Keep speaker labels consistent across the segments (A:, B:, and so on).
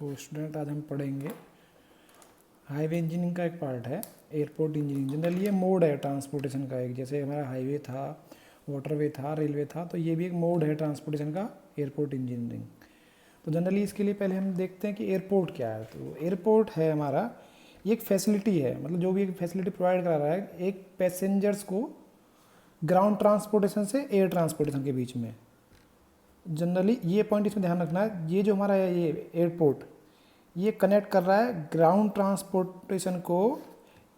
A: तो स्टूडेंट आज हम पढ़ेंगे हाईवे इंजीनियरिंग का एक पार्ट है एयरपोर्ट इंजीनियरिंग। जनरली ये मोड है ट्रांसपोर्टेशन का एक, जैसे हमारा हाईवे था, वाटरवे था, रेलवे था, तो ये भी एक मोड है ट्रांसपोर्टेशन का एयरपोर्ट इंजीनियरिंग। तो जनरली इसके लिए पहले हम देखते हैं कि एयरपोर्ट क्या है। तो एयरपोर्ट है हमारा ये एक फैसिलिटी है, मतलब जो भी एक फैसिलिटी प्रोवाइड करा रहा है एक पैसेंजर्स को ग्राउंड ट्रांसपोर्टेशन से एयर ट्रांसपोर्टेशन के बीच में। जनरली ये पॉइंट इसमें ध्यान रखना है, ये जो हमारा है ये एयरपोर्ट ये कनेक्ट कर रहा है ग्राउंड ट्रांसपोर्टेशन को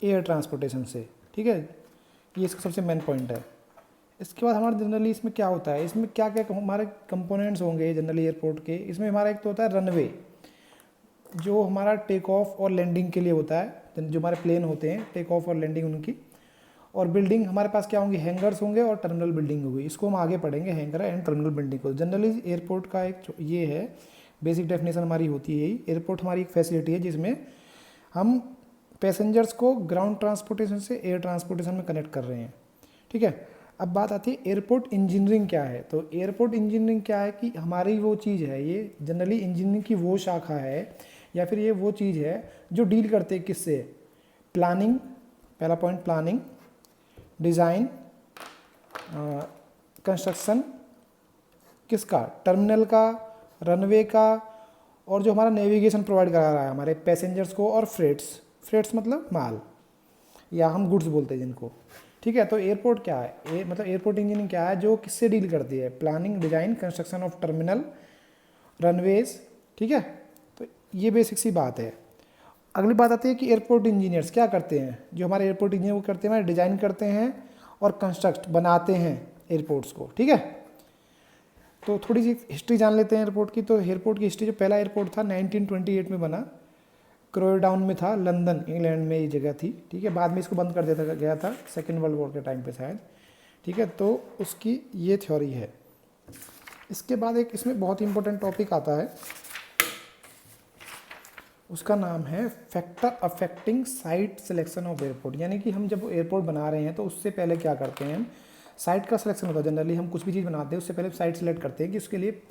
A: एयर ट्रांसपोर्टेशन से, ठीक है। ये इसका सबसे मेन पॉइंट है। इसके बाद हमारा जनरली इसमें क्या होता है, इसमें क्या क्या हमारे कंपोनेंट्स होंगे जनरली एयरपोर्ट के। इसमें हमारा एक तो होता है रनवे, जो हमारा टेक ऑफ और लैंडिंग के लिए होता है, जो हमारे प्लेन होते हैं टेक ऑफ और लैंडिंग उनकी। और बिल्डिंग हमारे पास क्या होंगी, हैंगर्स होंगे और टर्मिनल बिल्डिंग होगी। इसको हम आगे पढ़ेंगे, हैंगर एंड टर्मिनल बिल्डिंग को। जनरली एयरपोर्ट का एक ये है बेसिक डेफिनेशन हमारी होती है यही। एयरपोर्ट हमारी एक फैसिलिटी है जिसमें हम पैसेंजर्स को ग्राउंड ट्रांसपोर्टेशन से एयर ट्रांसपोर्टेशन में कनेक्ट कर रहे हैं, ठीक है। अब बात आती है एयरपोर्ट इंजीनियरिंग क्या है। तो एयरपोर्ट इंजीनियरिंग क्या है कि हमारी वो चीज़ है, ये जनरली इंजीनियरिंग की वो शाखा है या फिर ये वो चीज़ है जो डील करते हैं किससे, प्लानिंग, पहला पॉइंट प्लानिंग, डिज़ाइन, कंस्ट्रक्शन किसका, टर्मिनल का, रनवे का, और जो हमारा नेविगेशन प्रोवाइड करा रहा है हमारे पैसेंजर्स को, और फ्रेट्स मतलब माल या हम गुड्स बोलते हैं जिनको, ठीक है। तो एयरपोर्ट क्या है, मतलब एयरपोर्ट इंजीनियरिंग क्या है, जो किससे डील करती है, planning, design, construction of terminal, runways, ठीक है। तो ये बेसिक सी बात है। अगली बात आती है कि एयरपोर्ट इंजीनियर्स क्या करते हैं। जो हमारे एयरपोर्ट इंजीनियर वो करते हैं, हमारे डिज़ाइन करते हैं और कंस्ट्रक्ट बनाते हैं एयरपोर्ट्स को, ठीक है। तो थोड़ी सी हिस्ट्री जान लेते हैं एयरपोर्ट की। तो एयरपोर्ट की हिस्ट्री, जो पहला एयरपोर्ट था 1928 में बना, क्रोयडाउन में था, लंदन इंग्लैंड में ये जगह थी, ठीक है। बाद में इसको बंद कर दिया गया था सेकेंड वर्ल्ड वॉर के टाइम पे शायद, ठीक है। तो उसकी ये थ्योरी है। इसके बाद एक इसमें बहुत इंपॉर्टेंट टॉपिक आता है, उसका नाम है factor affecting site selection of airport. यानी कि हम जब एयरपोर्ट बना रहे हैं तो उससे पहले क्या करते हैं, हम साइट का सिलेक्शन होता है। जनरली हम कुछ भी चीज़ बनाते हैं उससे पहले साइट सिलेक्ट करते हैं कि उसके लिए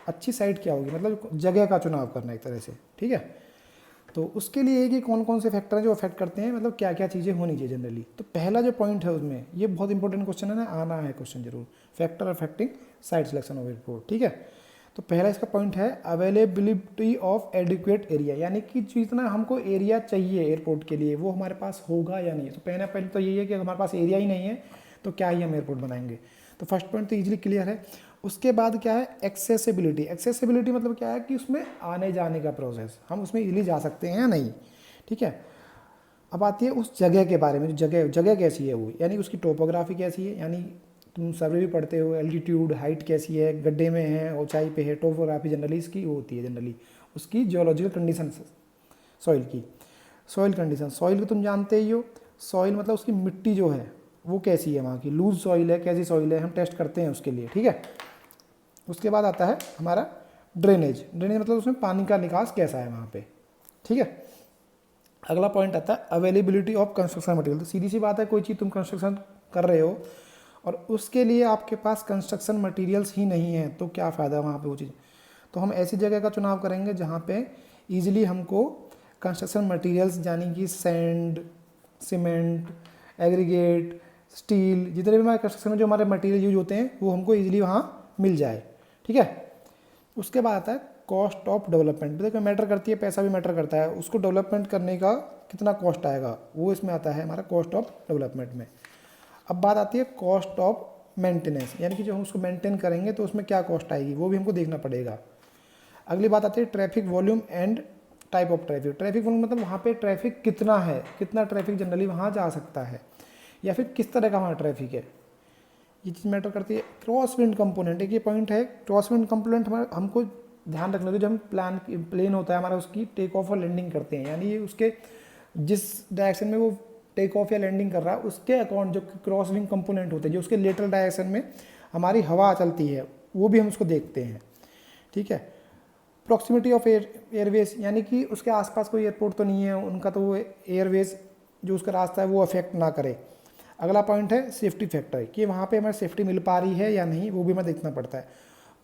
A: अच्छी साइट क्या होगी, मतलब जगह का चुनाव करना एक तरह से, ठीक है। तो उसके लिए है कि कौन कौन से फैक्टर हैं जो अफेक्ट करते हैं, मतलब क्या क्या चीज़ें होनी चाहिए जनरली। तो पहला जो पॉइंट है उसमें, ये बहुत इंपॉर्टेंट क्वेश्चन है ना, आना है क्वेश्चन जरूर, factor affecting site selection of airport, ठीक है। तो पहला इसका पॉइंट है अवेलेबिलिटी ऑफ एडिक्वेट एरिया, यानी कि जितना हमको एरिया चाहिए एयरपोर्ट के लिए वो हमारे पास होगा या नहीं। तो पहले तो यही है कि हमारे पास एरिया ही नहीं है तो क्या ही हम एयरपोर्ट बनाएंगे। तो फर्स्ट पॉइंट तो इजीली क्लियर है। उसके बाद क्या है, एक्सेसिबिलिटी। एक्सेसिबिलिटी मतलब क्या है कि उसमें आने जाने का प्रोसेस, हम उसमें इजीली जा सकते हैं या नहीं, ठीक है। अब आती है उस जगह के बारे में, जो जगह कैसी है वो, यानी उसकी टोपोग्राफी कैसी है, यानी तुम सर्वे भी पढ़ते हो, एल्टीट्यूड, हाइट कैसी है, गड्ढे में है, ऊंचाई पे है, टोपोग्राफी जनरली इसकी वो होती है जनरली उसकी जियोलॉजिकल कंडीशन सॉइल की, सॉइल कंडीशन। सॉइल को तुम जानते ही हो, सॉइल मतलब उसकी मिट्टी जो है वो कैसी है, वहाँ की लूज सॉइल है, कैसी सॉइल है, हम टेस्ट करते हैं उसके लिए, ठीक है। उसके बाद आता है हमारा ड्रेनेज। ड्रेनेज मतलब उसमें पानी का निकास कैसा है वहाँ पे, ठीक है। अगला पॉइंट आता है अवेलेबिलिटी ऑफ कंस्ट्रक्शन मटेरियल। तो सीधी सी बात है, कोई चीज़ तुम कंस्ट्रक्शन कर रहे हो और उसके लिए आपके पास कंस्ट्रक्शन मटेरियल्स ही नहीं है तो क्या फ़ायदा वहाँ पे वो चीज़। तो हम ऐसी जगह का चुनाव करेंगे जहाँ पे ईजिली हमको कंस्ट्रक्शन मटेरियल्स, यानी कि सैंड, सीमेंट, एग्रीगेट, स्टील, जितने भी हमारे कंस्ट्रक्शन में जो हमारे मटेरियल यूज होते हैं वो हमको ईजिली वहाँ मिल जाए, ठीक है। उसके बाद आता है कॉस्ट ऑफ डेवलपमेंट। देखो मैटर करती है, पैसा भी मैटर करता है, उसको डेवलपमेंट करने का कितना कॉस्ट आएगा वो इसमें आता है हमारा कॉस्ट ऑफ डेवलपमेंट में। अब बात आती है कॉस्ट ऑफ मेंटेनेंस, यानी कि जो हम उसको मेंटेन करेंगे तो उसमें क्या कॉस्ट आएगी वो भी हमको देखना पड़ेगा। अगली बात आती है traffic volume and type of traffic. Traffic volume मतलब वहाँ पे ट्रैफिक कितना है, कितना ट्रैफिक जनरली वहाँ जा सकता है, या फिर किस तरह का वहाँ ट्रैफिक है, ये चीज़ मैटर करती है। क्रॉस विंड कंपोनेंट, एक ये पॉइंट है, क्रॉस विंड कंपोनेंट हमारा हमको ध्यान रखना है। जब हम प्लेन होता है हमारा, उसकी टेक ऑफ और लैंडिंग करते हैं, यानी उसके जिस डायरेक्शन में वो टेक ऑफ या लैंडिंग कर रहा है उसके अकॉर्डिंग जो क्रॉस विंग कंपोनेंट होते हैं, जो उसके लेटरल डायरेक्शन में हमारी हवा चलती है, वो भी हम उसको देखते हैं, ठीक है। प्रॉक्सिमिटी ऑफ एयरवेज, यानी कि उसके आसपास कोई एयरपोर्ट तो नहीं है, उनका तो वो एयरवेज जो उसका रास्ता है वो अफेक्ट ना करे। अगला पॉइंट है सेफ्टी फैक्टर, कि वहाँ पे हमें सेफ्टी मिल पा रही है या नहीं, वो भी हमें देखना पड़ता है।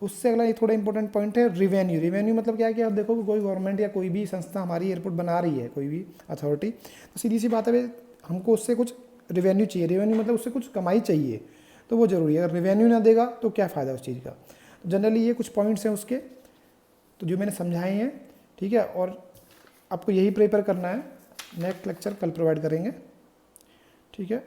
A: उससे अगला ये थोड़ा इंपॉर्टेंट पॉइंट है रिवेन्यू। रिवेन्यू मतलब क्या है कि आप देखो कि कोई गवर्नमेंट या कोई भी संस्था हमारी एयरपोर्ट बना रही है, कोई भी अथॉरिटी, तो सीधी सी बात है हमको उससे कुछ रिवेन्यू चाहिए। रिवेन्यू मतलब उससे कुछ कमाई चाहिए, तो वो ज़रूरी है। अगर रिवेन्यू ना देगा तो क्या फ़ायदा उस चीज़ का। तो जनरली ये कुछ पॉइंट्स हैं उसके, तो जो मैंने समझाए हैं, ठीक है। और आपको यही प्रिपेयर करना है, नेक्स्ट लेक्चर कल प्रोवाइड करेंगे, ठीक है।